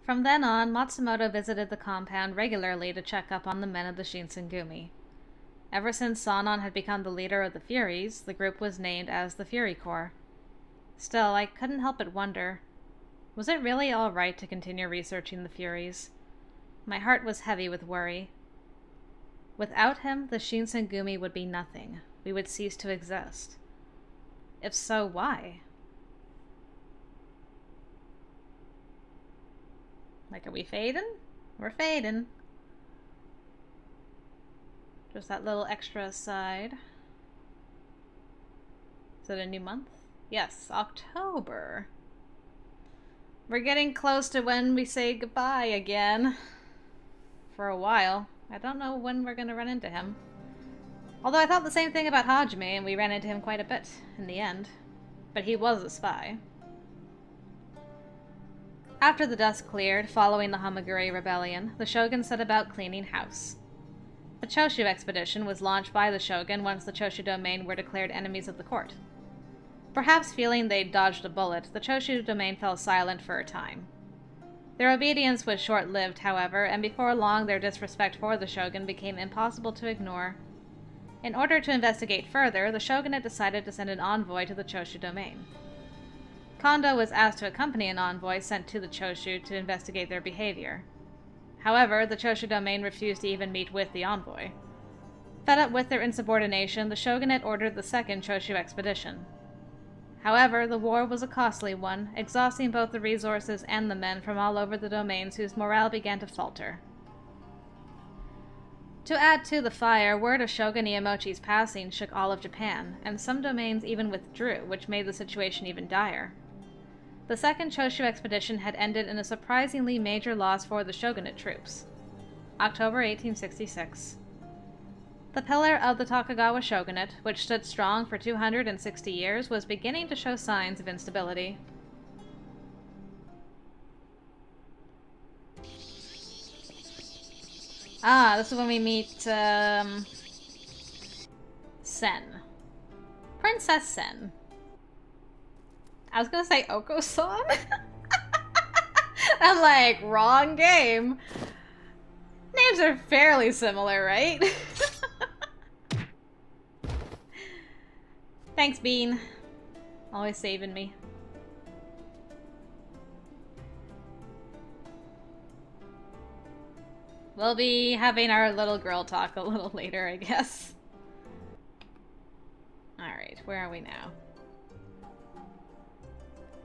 From then on, Matsumoto visited the compound regularly to check up on the men of the Shinsengumi. Ever since Sannan had become the leader of the Furies, the group was named as the Fury Corps. Still, I couldn't help but wonder, was it really all right to continue researching the Furies? My heart was heavy with worry. Without him, the Shinsengumi would be nothing. We would cease to exist. If so, why? Like, are we fading? We're fading. Just that little extra aside. Is it a new month? Yes, October. We're getting close to when we say goodbye again. For a while. I don't know when we're going to run into him. Although I thought the same thing about Hajime, and we ran into him quite a bit in the end. But he was a spy. After the dust cleared, following the Hamaguri Rebellion, the Shogun set about cleaning house. The Choshu expedition was launched by the Shogun once the Choshu domain were declared enemies of the court. Perhaps feeling they'd dodged a bullet, the Choshu domain fell silent for a time. Their obedience was short-lived, however, and before long their disrespect for the Shogun became impossible to ignore. In order to investigate further, the Shogunate decided to send an envoy to the Choshu domain. Kondo was asked to accompany an envoy sent to the Choshu to investigate their behavior. However, the Choshu domain refused to even meet with the envoy. Fed up with their insubordination, the Shogunate ordered the second Choshu expedition. However, the war was a costly one, exhausting both the resources and the men from all over the domains whose morale began to falter. To add to the fire, word of Shogun Iemochi's passing shook all of Japan, and some domains even withdrew, which made the situation even dire. The second Choshu expedition had ended in a surprisingly major loss for the Shogunate troops. October 1866. The pillar of the Tokugawa Shogunate, which stood strong for 260 years, was beginning to show signs of instability. Ah, this is when we meet, Sen. Princess Sen. I was gonna say Oko-san? I'm like, wrong game. Names are fairly similar, right? Thanks, Bean. Always saving me. We'll be having our little girl talk a little later, I guess. Alright, where are we now?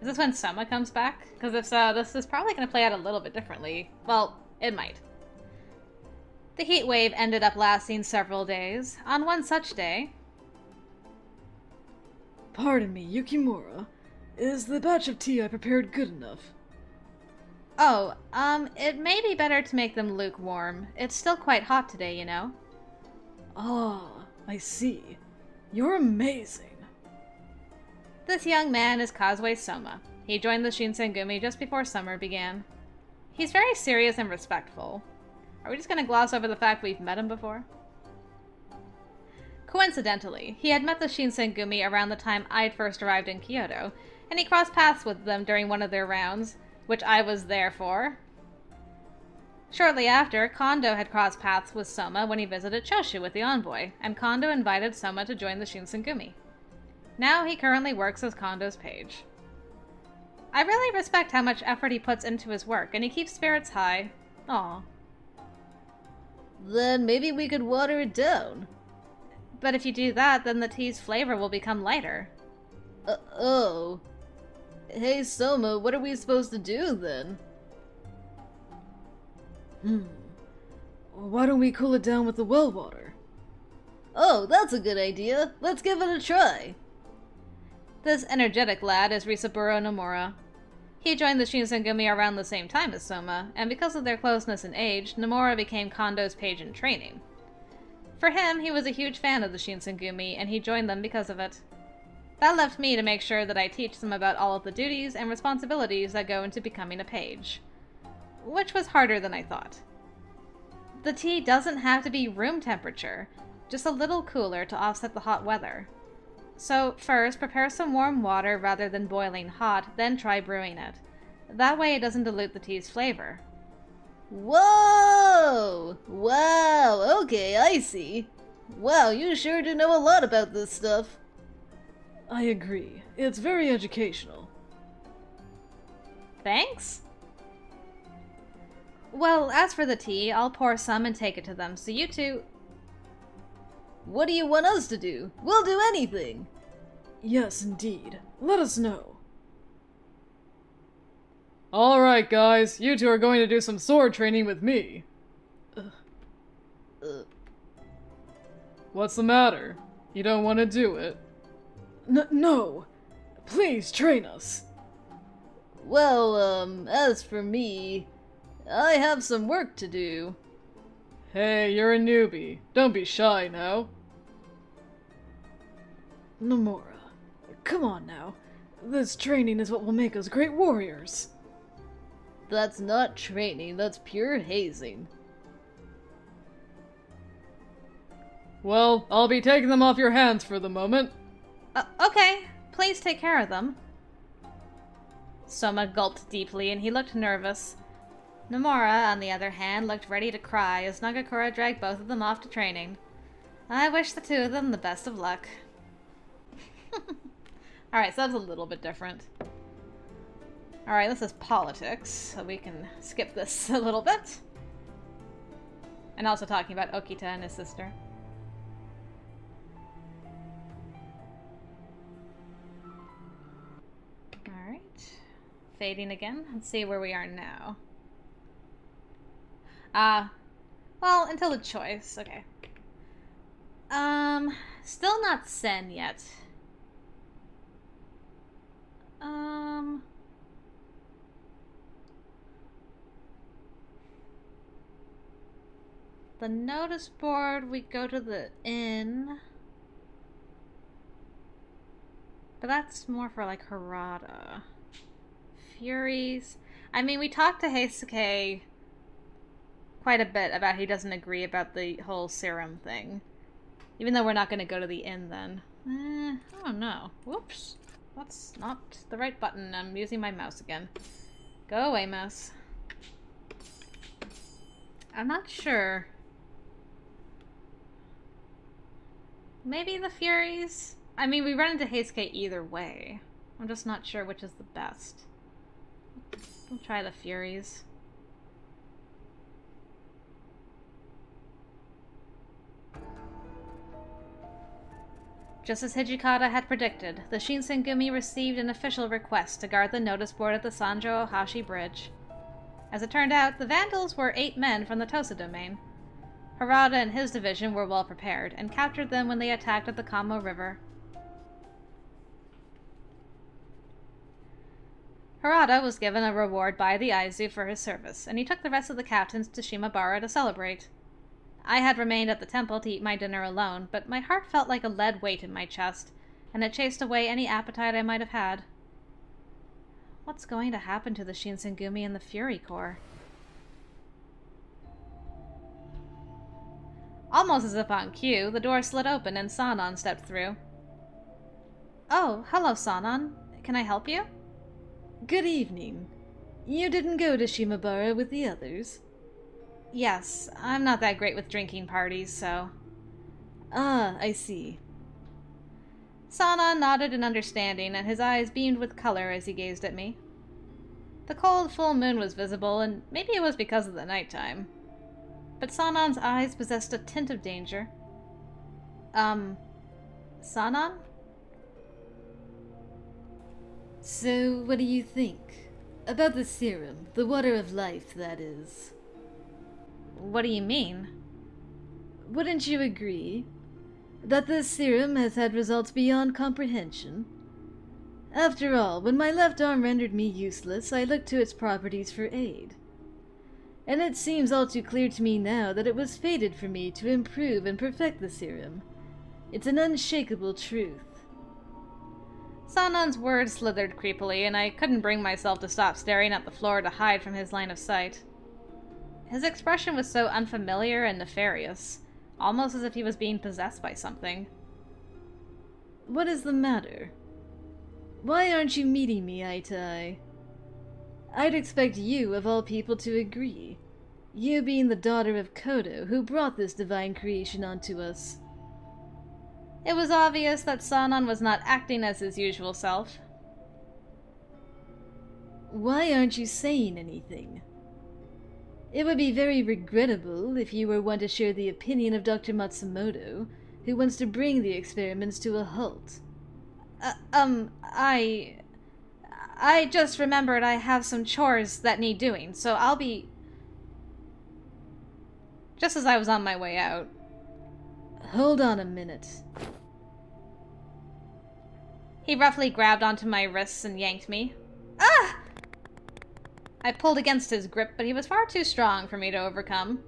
Is this when Soma comes back? Because if so, this is probably going to play out a little bit differently. Well, it might. The heat wave ended up lasting several days. On one such day... Pardon me, Yukimura. Is the batch of tea I prepared good enough? Oh, it may be better to make them lukewarm. It's still quite hot today, you know. Ah, I see. You're amazing. This young man is Kazue Soma. He joined the Shinsengumi just before summer began. He's very serious and respectful. Are we just gonna gloss over the fact we've met him before? Coincidentally, he had met the Shinsengumi around the time I'd first arrived in Kyoto, and he crossed paths with them during one of their rounds, which I was there for. Shortly after, Kondo had crossed paths with Soma when he visited Choshu with the envoy, and Kondo invited Soma to join the Shinsengumi. Now he currently works as Kondo's page. I really respect how much effort he puts into his work, and he keeps spirits high. Aw. Then maybe we could water it down. But if you do that, then the tea's flavor will become lighter. Oh. Hey, Soma, what are we supposed to do, then? Why don't we cool it down with the well water? Oh, that's a good idea. Let's give it a try. This energetic lad is Risaburo Nomura. He joined the Shinsengumi around the same time as Soma, and because of their closeness in age, Nomura became Kondo's page in training. For him, he was a huge fan of the Shinsengumi, and he joined them because of it. That left me to make sure that I teach them about all of the duties and responsibilities that go into becoming a page. Which was harder than I thought. The tea doesn't have to be room temperature, just a little cooler to offset the hot weather. So first, prepare some warm water rather than boiling hot, then try brewing it. That way it doesn't dilute the tea's flavor. Whoa! Wow, okay, I see. Wow, you sure do know a lot about this stuff. I agree. It's very educational. Thanks? Well, as for the tea, I'll pour some and take it to them, so you two... What do you want us to do? We'll do anything! Yes, indeed. Let us know. Alright, guys, you two are going to do some sword training with me. What's the matter? You don't want to do it? No! Please train us! Well, as for me, I have some work to do. Hey, you're a newbie. Don't be shy now. Nomura, come on now. This training is what will make us great warriors. That's not training, that's pure hazing. Well, I'll be taking them off your hands for the moment. Okay, please take care of them. Soma gulped deeply and he looked nervous. Nomura, on the other hand, looked ready to cry as Nagakura dragged both of them off to training. I wish the two of them the best of luck. Alright, so that's a little bit different. Alright, this is politics, so we can skip this a little bit. And also talking about Okita and his sister. Alright. Fading again. Let's see where we are now. Well, until the choice. Okay. Still not Sen yet. The notice board, we go to the inn. But that's more for, like, Harada. Furies. I mean, we talked to Heisuke quite a bit about he doesn't agree about the whole serum thing. Even though we're not going to go to the inn then. Oh no. Whoops. That's not the right button. I'm using my mouse again. Go away, mouse. I'm not sure. Maybe the Furies? I mean, we run into Heisuke either way. I'm just not sure which is the best. We'll try the Furies. Just as Hijikata had predicted, the Shinsengumi received an official request to guard the notice board at the Sanjo Ohashi Bridge. As it turned out, the Vandals were 8 men from the Tosa domain. Harada and his division were well prepared, and captured them when they attacked at the Kamo River. Harada was given a reward by the Aizu for his service, and he took the rest of the captains to Shimabara to celebrate. I had remained at the temple to eat my dinner alone, but my heart felt like a lead weight in my chest, and it chased away any appetite I might have had. What's going to happen to the Shinsengumi and the Fury Corps? Almost as if on cue, the door slid open and Sannan stepped through. Oh, hello, Sannan. Can I help you? Good evening. You didn't go to Shimabara with the others? Yes, I'm not that great with drinking parties, so... Ah, I see. Sannan nodded in understanding, and his eyes beamed with color as he gazed at me. The cold full moon was visible, and maybe it was because of the nighttime. But Sannan's eyes possessed a tint of danger. Sannan? So, what do you think? About the serum, the water of life, that is. What do you mean? Wouldn't you agree that this serum has had results beyond comprehension? After all, when my left arm rendered me useless, I looked to its properties for aid. And it seems all too clear to me now that it was fated for me to improve and perfect the serum. It's an unshakable truth. Sannan's words slithered creepily, and I couldn't bring myself to stop staring at the floor to hide from his line of sight. His expression was so unfamiliar and nefarious, almost as if he was being possessed by something. What is the matter? Why aren't you meeting me eye to eye? I'd expect you, of all people, to agree. You being the daughter of Kyoto, who brought this divine creation onto us. It was obvious that Sannan was not acting as his usual self. Why aren't you saying anything? It would be very regrettable if you were one to share the opinion of Dr. Matsumoto, who wants to bring the experiments to a halt. I just remembered I have some chores that need doing, so I'll be... Just as I was on my way out. Hold on a minute. He roughly grabbed onto my wrists and yanked me. Ah! I pulled against his grip, but he was far too strong for me to overcome.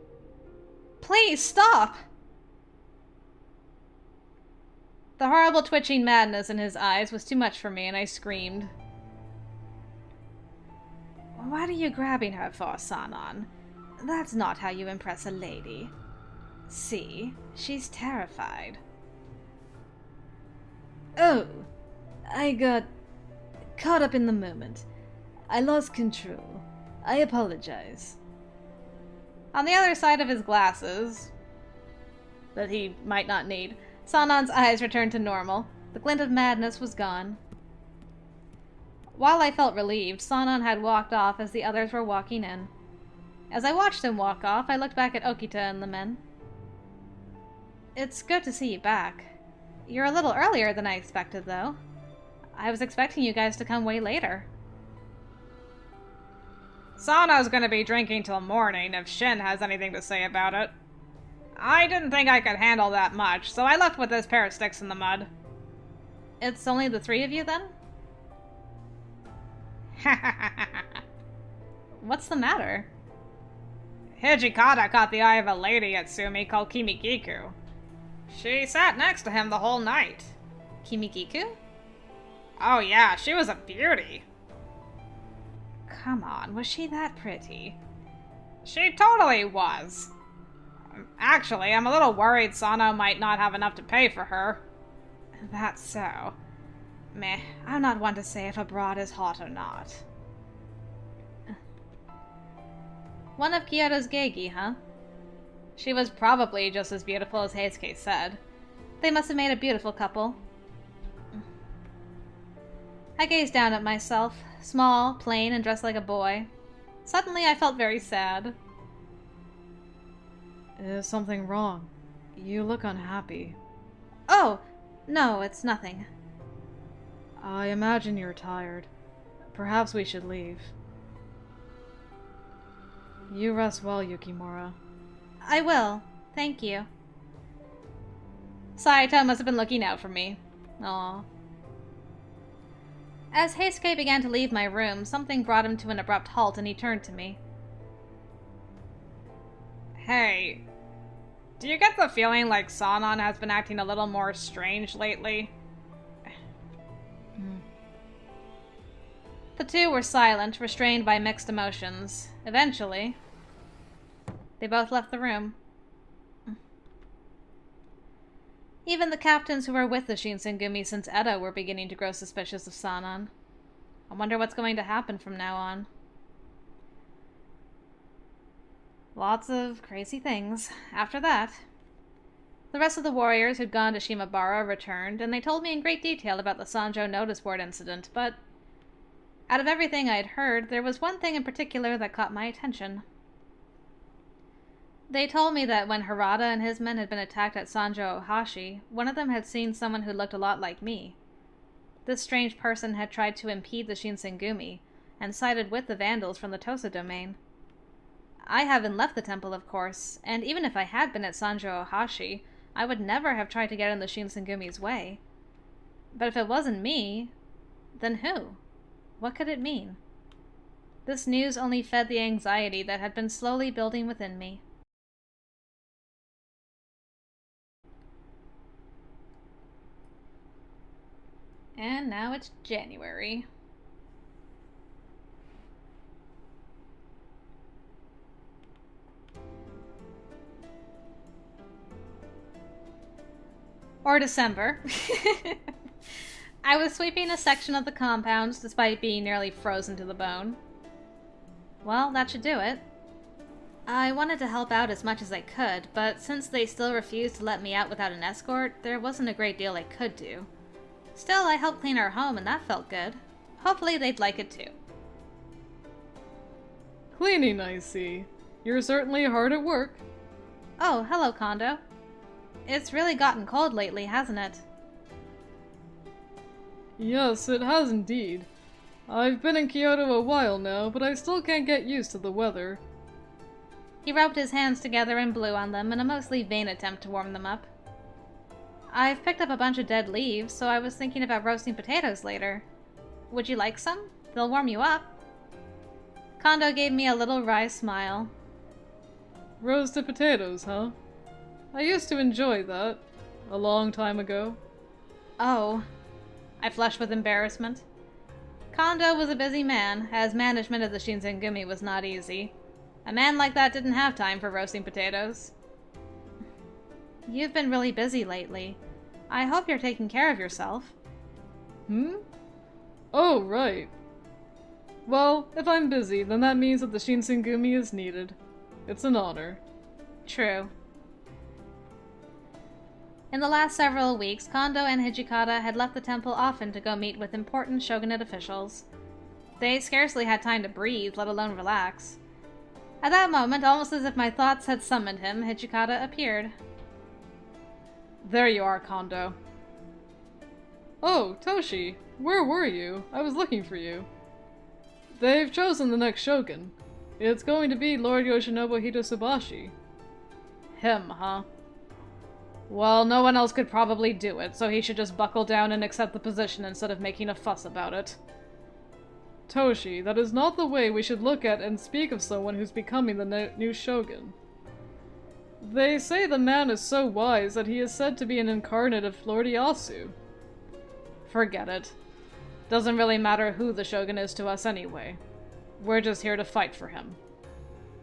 Please, stop! The horrible twitching madness in his eyes was too much for me, and I screamed. What are you grabbing her for, Sannan? That's not how you impress a lady. See, she's terrified. Oh, I got caught up in the moment. I lost control. I apologize. On the other side of his glasses, that he might not need, Sannan's eyes returned to normal. The glint of madness was gone. While I felt relieved, Sannan had walked off as the others were walking in. As I watched him walk off, I looked back at Okita and the men. It's good to see you back. You're a little earlier than I expected, though. I was expecting you guys to come way later. Sana's gonna be drinking till morning if Shin has anything to say about it. I didn't think I could handle that much, so I left with this pair of sticks in the mud. It's only the three of you, then? What's the matter? Hijikata caught the eye of a lady at Sumi called Kimigiku. She sat next to him the whole night. Kimigiku? Oh yeah, she was a beauty. Come on, was she that pretty? She totally was. Actually, I'm a little worried Sano might not have enough to pay for her. That's so. Meh, I'm not one to say if a broad is hot or not. One of Kyoto's geigi, huh? She was probably just as beautiful as Heisuke said. They must have made a beautiful couple. I gazed down at myself, small, plain, and dressed like a boy. Suddenly I felt very sad. Is something wrong? You look unhappy. Oh, no, it's nothing. I imagine you're tired. Perhaps we should leave. You rest well, Yukimura. I will. Thank you. Saito must have been looking out for me. Aww. As Heisuke began to leave my room, something brought him to an abrupt halt and he turned to me. Hey, do you get the feeling like Sannan has been acting a little more strange lately? The two were silent, restrained by mixed emotions. Eventually, they both left the room. Even the captains who were with the Shinsengumi since Edo were beginning to grow suspicious of Sannan. I wonder what's going to happen from now on. Lots of crazy things. After that, the rest of the warriors who'd gone to Shimabara returned, and they told me in great detail about the Sanjo notice board incident, but out of everything I'd heard, there was one thing in particular that caught my attention. They told me that when Harada and his men had been attacked at Sanjo Ohashi, one of them had seen someone who looked a lot like me. This strange person had tried to impede the Shinsengumi, and sided with the Vandals from the Tosa domain. I haven't left the temple, of course, and even if I had been at Sanjo Ohashi, I would never have tried to get in the Shinsengumi's way. But if it wasn't me, then who? What could it mean? This news only fed the anxiety that had been slowly building within me. And now it's January. Or December. I was sweeping a section of the compounds despite being nearly frozen to the bone. Well, that should do it. I wanted to help out as much as I could, but since they still refused to let me out without an escort, there wasn't a great deal I could do. Still, I helped clean our home and that felt good. Hopefully they'd like it too. Cleaning, I see. You're certainly hard at work. Oh, hello, Kondo. It's really gotten cold lately, hasn't it? Yes, it has indeed. I've been in Kyoto a while now, but I still can't get used to the weather. He rubbed his hands together and blew on them in a mostly vain attempt to warm them up. I've picked up a bunch of dead leaves, so I was thinking about roasting potatoes later. Would you like some? They'll warm you up. Kondo gave me a little wry smile. Roasted potatoes, huh? I used to enjoy that. A long time ago. Oh. I flushed with embarrassment. Kondo was a busy man, as management of the Shinsengumi was not easy. A man like that didn't have time for roasting potatoes. You've been really busy lately. I hope you're taking care of yourself. Oh, right. Well, if I'm busy, then that means that the Shinsengumi is needed. It's an honor. True. In the last several weeks, Kondo and Hijikata had left the temple often to go meet with important shogunate officials. They scarcely had time to breathe, let alone relax. At that moment, almost as if my thoughts had summoned him, Hijikata appeared. There you are, Kondo. Oh, Toshi, where were you? I was looking for you. They've chosen the next shogun. It's going to be Lord Yoshinobu Hitotsubashi. Him, huh? Well, no one else could probably do it, so he should just buckle down and accept the position instead of making a fuss about it. Toshi, that is not the way we should look at and speak of someone who's becoming the new shogun. They say the man is so wise that he is said to be an incarnate of Lord Ieyasu. Forget it. Doesn't really matter who the shogun is to us anyway. We're just here to fight for him.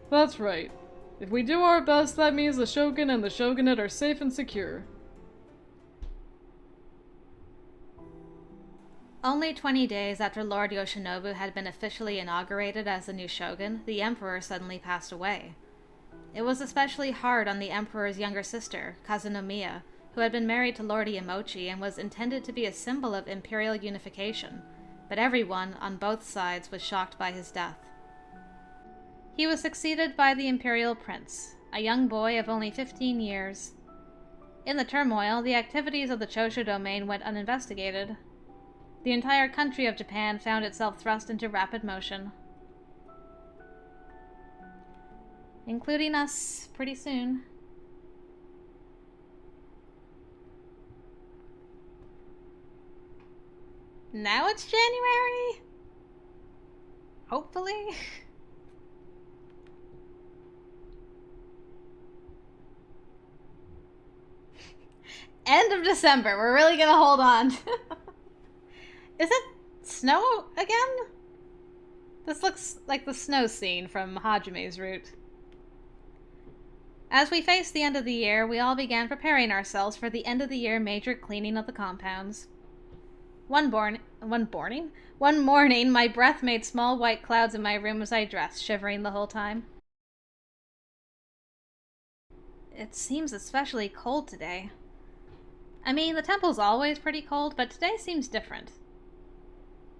That's right. If we do our best, that means the shogun and the shogunate are safe and secure. Only 20 days after Lord Yoshinobu had been officially inaugurated as the new shogun, the emperor suddenly passed away. It was especially hard on the emperor's younger sister, Kazunomiya, who had been married to Lord Iemochi and was intended to be a symbol of imperial unification, but everyone on both sides was shocked by his death. He was succeeded by the imperial prince, a young boy of only 15 years. In the turmoil, the activities of the Choshu domain went uninvestigated. The entire country of Japan found itself thrust into rapid motion. Including us, pretty soon. Now it's January? Hopefully. End of December. We're really gonna hold on. Is it snow again? This looks like the snow scene from Hajime's route. As we faced the end of the year, we all began preparing ourselves for the end-of-the-year major cleaning of the compounds. One morning, my breath made small white clouds in my room as I dressed, shivering the whole time. It seems especially cold today. I mean, the temple's always pretty cold, but today seems different.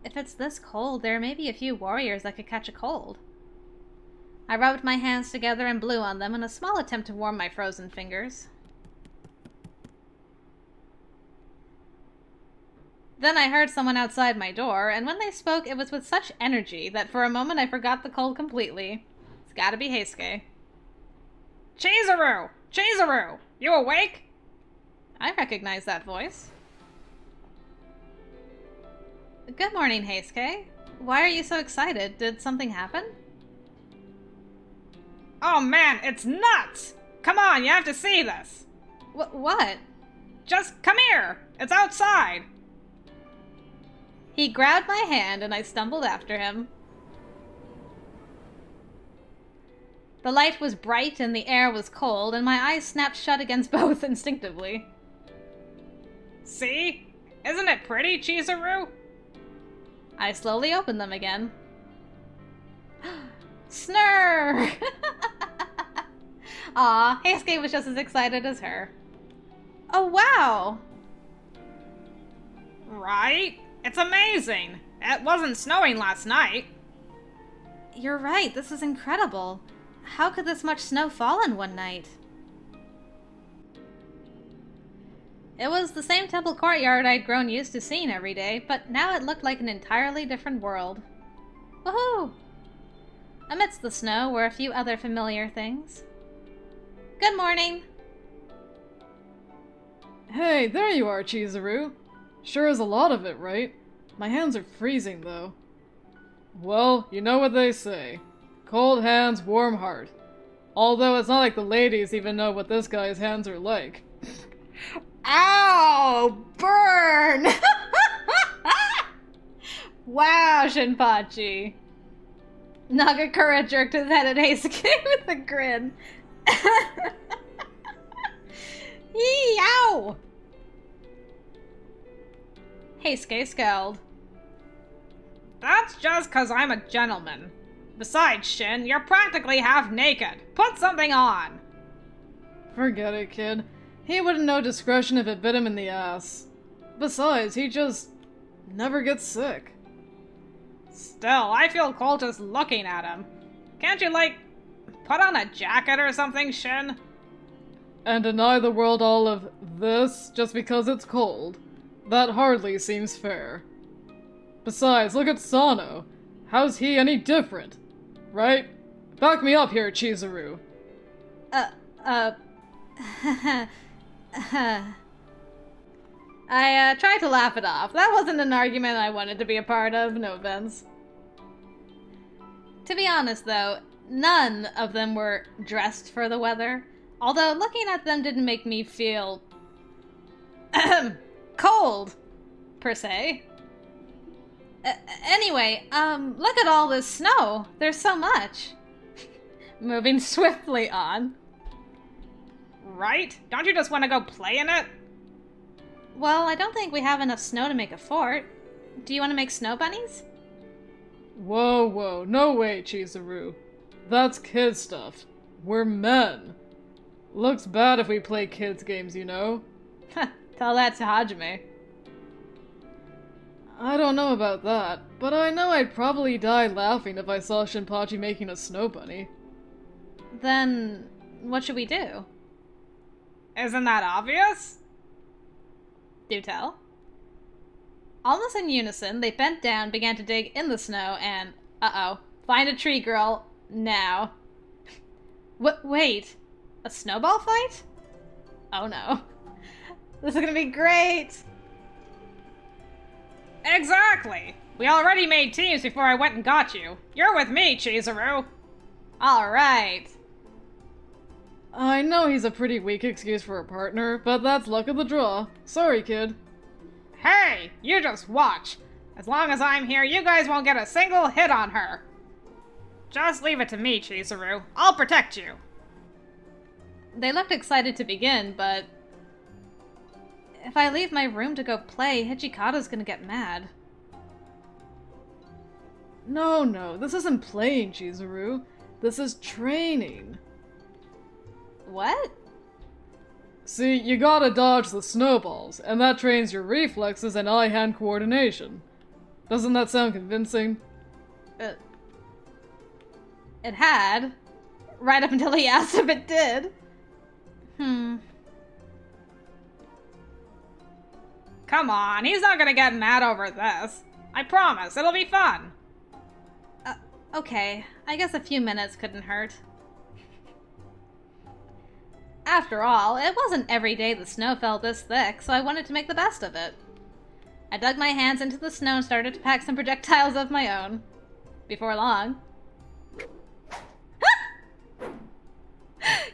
If it's this cold, there may be a few warriors that could catch a cold. I rubbed my hands together and blew on them in a small attempt to warm my frozen fingers. Then I heard someone outside my door, and when they spoke, it was with such energy that for a moment I forgot the cold completely. It's gotta be Heisuke. Chizuru! Chizuru! You awake? I recognize that voice. Good morning, Heisuke. Why are you so excited? Did something happen? Oh man, it's nuts! Come on, you have to see this! What? Just come here! It's outside! He grabbed my hand and I stumbled after him. The light was bright and the air was cold, and my eyes snapped shut against both instinctively. See? Isn't it pretty, Chizuru? I slowly opened them again. Snurr! Aw, Heisuke was just as excited as her. Oh, wow! Right? It's amazing! It wasn't snowing last night. You're right, this is incredible. How could this much snow fall in one night? It was the same temple courtyard I'd grown used to seeing every day, but now it looked like an entirely different world. Woohoo! Amidst the snow were a few other familiar things. Good morning! Hey, there you are, Chizuru. Sure is a lot of it, right? My hands are freezing, though. Well, you know what they say. Cold hands, warm heart. Although it's not like the ladies even know what this guy's hands are like. Ow! Burn! Wow, Shinpachi. Nagakura jerked his head at Heisuke with a grin. Yee, ow! Heisuke scowled. That's just 'cause I'm a gentleman. Besides, Shin, you're practically half naked. Put something on! Forget it, kid. He wouldn't know discretion if it bit him in the ass. Besides, he just never gets sick. Still, I feel cold just looking at him. Can't you, like, put on a jacket or something, Shin? And deny the world all of this just because it's cold? That hardly seems fair. Besides, look at Sano. How's he any different? Right? Back me up here, Chizuru. I tried to laugh it off. That wasn't an argument I wanted to be a part of, no offense. To be honest, though, none of them were dressed for the weather. Although looking at them didn't make me feel cold, per se. Anyway, look at all this snow. There's so much. Moving swiftly on. Right? Don't you just want to go play in it? Well, I don't think we have enough snow to make a fort. Do you want to make snow bunnies? Whoa, whoa, no way, Chizuru. That's kid stuff. We're men. Looks bad if we play kids games, you know? Tell that to Hajime. I don't know about that, but I know I'd probably die laughing if I saw Shinpachi making a snow bunny. Then, what should we do? Isn't that obvious? Do tell. Almost in unison, they bent down, began to dig in the snow, and... Uh-oh. Find a tree, girl. Now. Wait. A snowball fight? Oh no. This is gonna be great! Exactly! We already made teams before I went and got you. You're with me, Chizuru. Alright. I know he's a pretty weak excuse for a partner, but that's luck of the draw. Sorry, kid. Hey, you just watch. As long as I'm here, you guys won't get a single hit on her. Just leave it to me, Chizuru. I'll protect you. They looked excited to begin, but... if I leave my room to go play, Hijikata's gonna get mad. No, this isn't playing, Chizuru. This is training. What? See, you gotta dodge the snowballs, and that trains your reflexes and eye-hand coordination. Doesn't that sound convincing? It had. Right up until he asked if it did. Come on, he's not gonna get mad over this. I promise, it'll be fun. Okay. I guess a few minutes couldn't hurt. After all, it wasn't every day the snow fell this thick, so I wanted to make the best of it. I dug my hands into the snow and started to pack some projectiles of my own. Before long...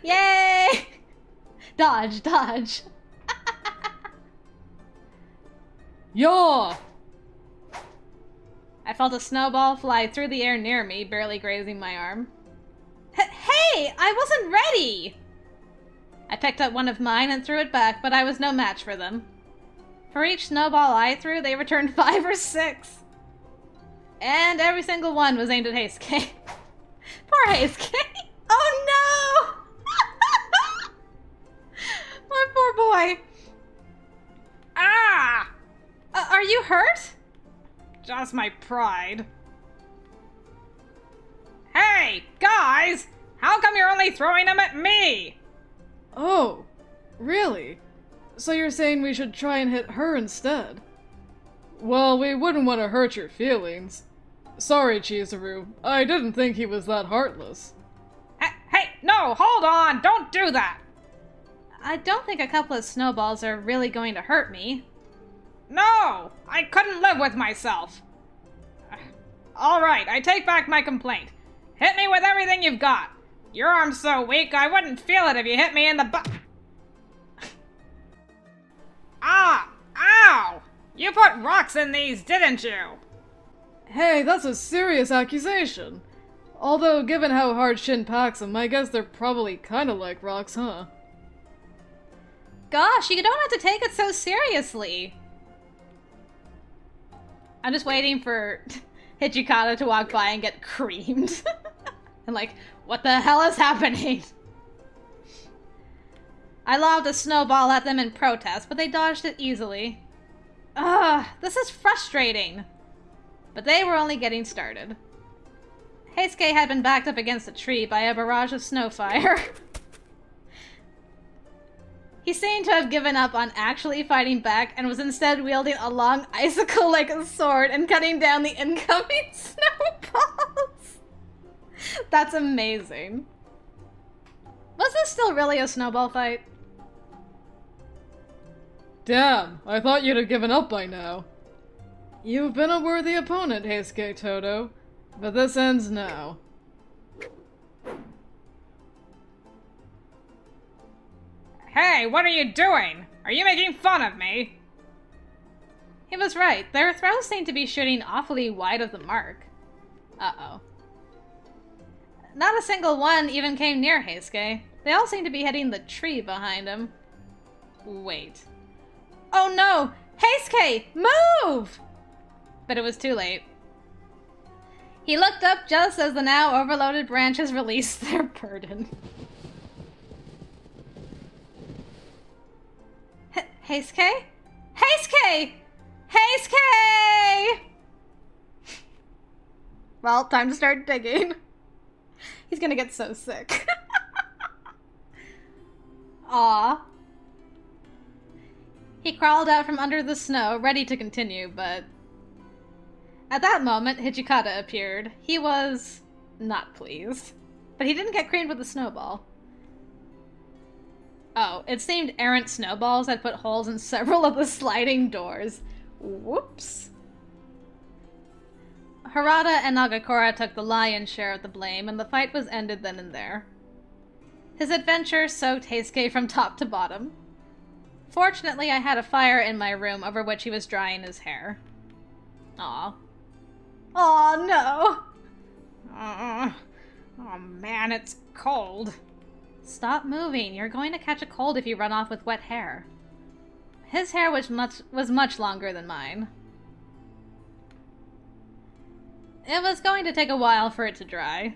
Yay! Dodge, dodge. Yaw! I felt a snowball fly through the air near me, barely grazing my arm. Hey! I wasn't ready! I picked up one of mine and threw it back, but I was no match for them. For each snowball I threw, they returned 5 or 6. And every single one was aimed at Heisuke. Poor more, Heisuke! Oh no! My poor boy. Ah! Are you hurt? Just my pride. Hey, guys! How come you're only throwing them at me? Oh, really? So you're saying we should try and hit her instead? Well, we wouldn't want to hurt your feelings. Sorry, Chizuru. I didn't think he was that heartless. Hey, no, hold on! Don't do that! I don't think a couple of snowballs are really going to hurt me. No! I couldn't live with myself. Alright, I take back my complaint. Hit me with everything you've got. Your arm's so weak, I wouldn't feel it if you hit me in the butt. Ah! Ow! You put rocks in these, didn't you? Hey, that's a serious accusation. Although, given how hard Shin packs them, I guess they're probably kinda like rocks, huh? Gosh, you don't have to take it so seriously. I'm just waiting for Hijikata to walk by and get creamed. I'm like, what the hell is happening? I lobbed a snowball at them in protest, but they dodged it easily. Ugh, this is frustrating. But they were only getting started. Heisuke had been backed up against a tree by a barrage of snowfire. He seemed to have given up on actually fighting back and was instead wielding a long icicle like a sword and cutting down the incoming snowballs. That's amazing. Was this still really a snowball fight? Damn, I thought you'd have given up by now. You've been a worthy opponent, Heisuke Todo, but this ends now. Hey, what are you doing? Are you making fun of me? He was right. Their throws seemed to be shooting awfully wide of the mark. Uh-oh. Not a single one even came near Heisuke. They all seemed to be hitting the tree behind him. Wait. Oh no! Heisuke! Move! But it was too late. He looked up just as the now overloaded branches released their burden. Heisuke? Heisuke! Heisuke! Well, time to start digging. He's gonna get so sick. Aw. He crawled out from under the snow, ready to continue, but... At that moment, Hijikata appeared. He was... not pleased. But he didn't get creamed with a snowball. Oh, it seemed errant snowballs had put holes in several of the sliding doors. Whoops. Harada and Nagakura took the lion's share of the blame, and the fight was ended then and there. His adventure soaked Heisuke from top to bottom. Fortunately, I had a fire in my room over which he was drying his hair. Aw. Aw, no! Oh man, it's cold. Stop moving. You're going to catch a cold if you run off with wet hair. His hair was much longer than mine. It was going to take a while for it to dry.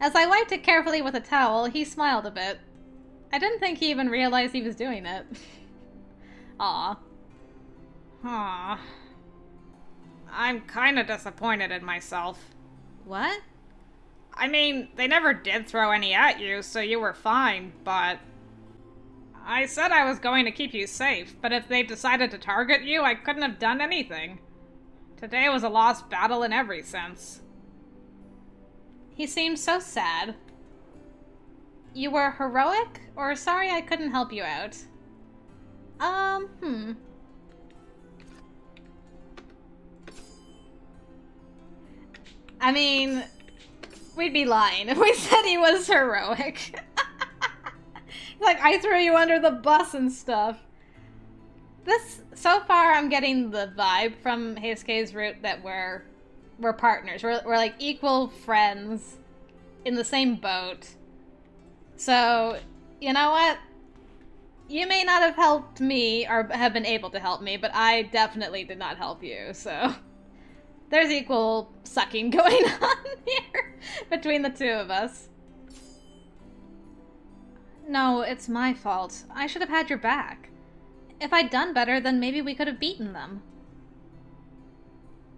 As I wiped it carefully with a towel, he smiled a bit. I didn't think he even realized he was doing it. Aw. Aw. I'm kinda disappointed in myself. What? I mean, they never did throw any at you, so you were fine, but... I said I was going to keep you safe, but if they decided to target you, I couldn't have done anything. Today was a lost battle in every sense. He seemed so sad. You were heroic, or sorry I couldn't help you out? I mean, we'd be lying if we said he was heroic. Like, I threw you under the bus and stuff. So far, I'm getting the vibe from Heisuke's route that we're partners. We're like equal friends in the same boat. So, you know what? You may not have helped me or have been able to help me, but I definitely did not help you, so... There's equal sucking going on here. between the two of us. No, it's my fault. I should have had your back. If I'd done better, then maybe we could have beaten them.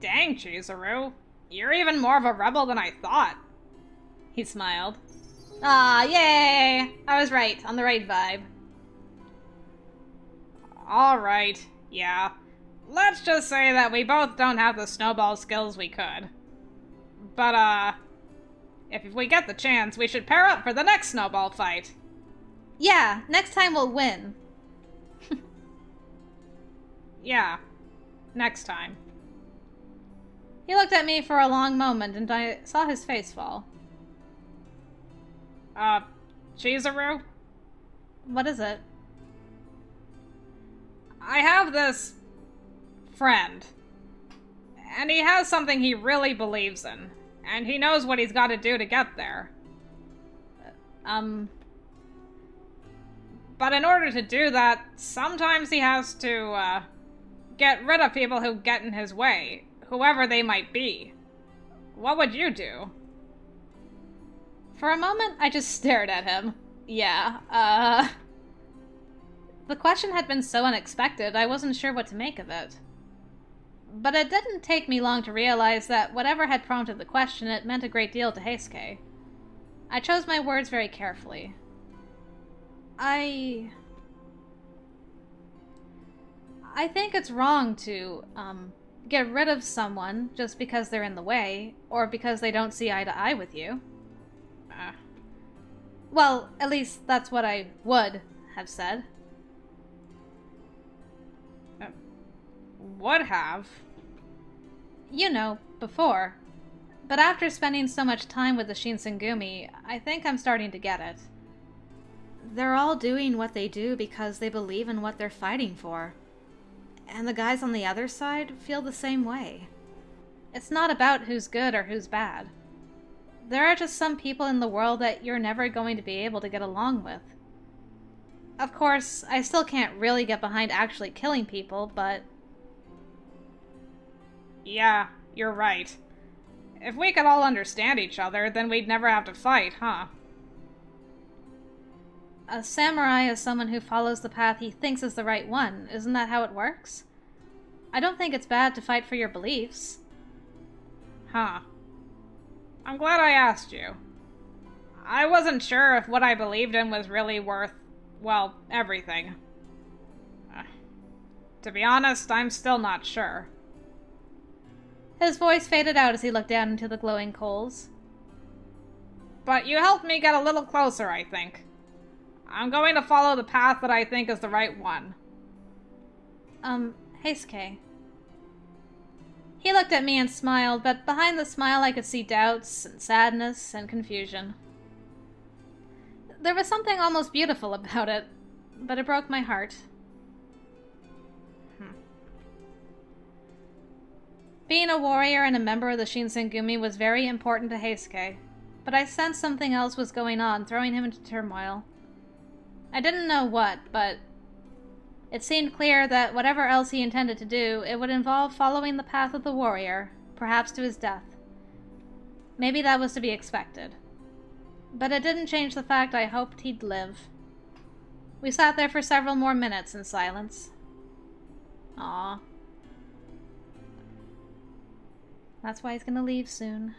Dang, Chizuru. You're even more of a rebel than I thought. He smiled. Ah, yay! I was right, on the right vibe. Alright, yeah. Let's just say that we both don't have the snowball skills we could. But, if we get the chance, we should pair up for the next snowball fight. Yeah, next time we'll win. Yeah, next time. He looked at me for a long moment, and I saw his face fall. Chizuru? What is it? I have this friend, and he has something he really believes in, and he knows what he's got to do to get there. But in order to do that, sometimes he has to, get rid of people who get in his way, whoever they might be. What would you do? For a moment, I just stared at him. Yeah, The question had been so unexpected, I wasn't sure what to make of it. But it didn't take me long to realize that whatever had prompted the question, it meant a great deal to Heisuke. I chose my words very carefully. I think it's wrong to, get rid of someone just because they're in the way, or because they don't see eye to eye with you. Well, at least that's what I would have said. Would have? You know, before. But after spending so much time with the Shinsengumi, I think I'm starting to get it. They're all doing what they do because they believe in what they're fighting for. And the guys on the other side feel the same way. It's not about who's good or who's bad. There are just some people in the world that you're never going to be able to get along with. Of course, I still can't really get behind actually killing people, but... Yeah, you're right. If we could all understand each other, then we'd never have to fight, huh? A samurai is someone who follows the path he thinks is the right one. Isn't that how it works? I don't think it's bad to fight for your beliefs. Huh. I'm glad I asked you. I wasn't sure if what I believed in was really worth, well, everything. To be honest, I'm still not sure. His voice faded out as he looked down into the glowing coals. But you helped me get a little closer, I think. I'm going to follow the path that I think is the right one. Heisuke. He looked at me and smiled, but behind the smile I could see doubts and sadness and confusion. There was something almost beautiful about it, but it broke my heart. Being a warrior and a member of the Shinsengumi was very important to Heisuke, but I sensed something else was going on, throwing him into turmoil. I didn't know what, but it seemed clear that whatever else he intended to do, it would involve following the path of the warrior, perhaps to his death. Maybe that was to be expected. But it didn't change the fact I hoped he'd live. We sat there for several more minutes in silence. Aww. That's why he's gonna leave soon.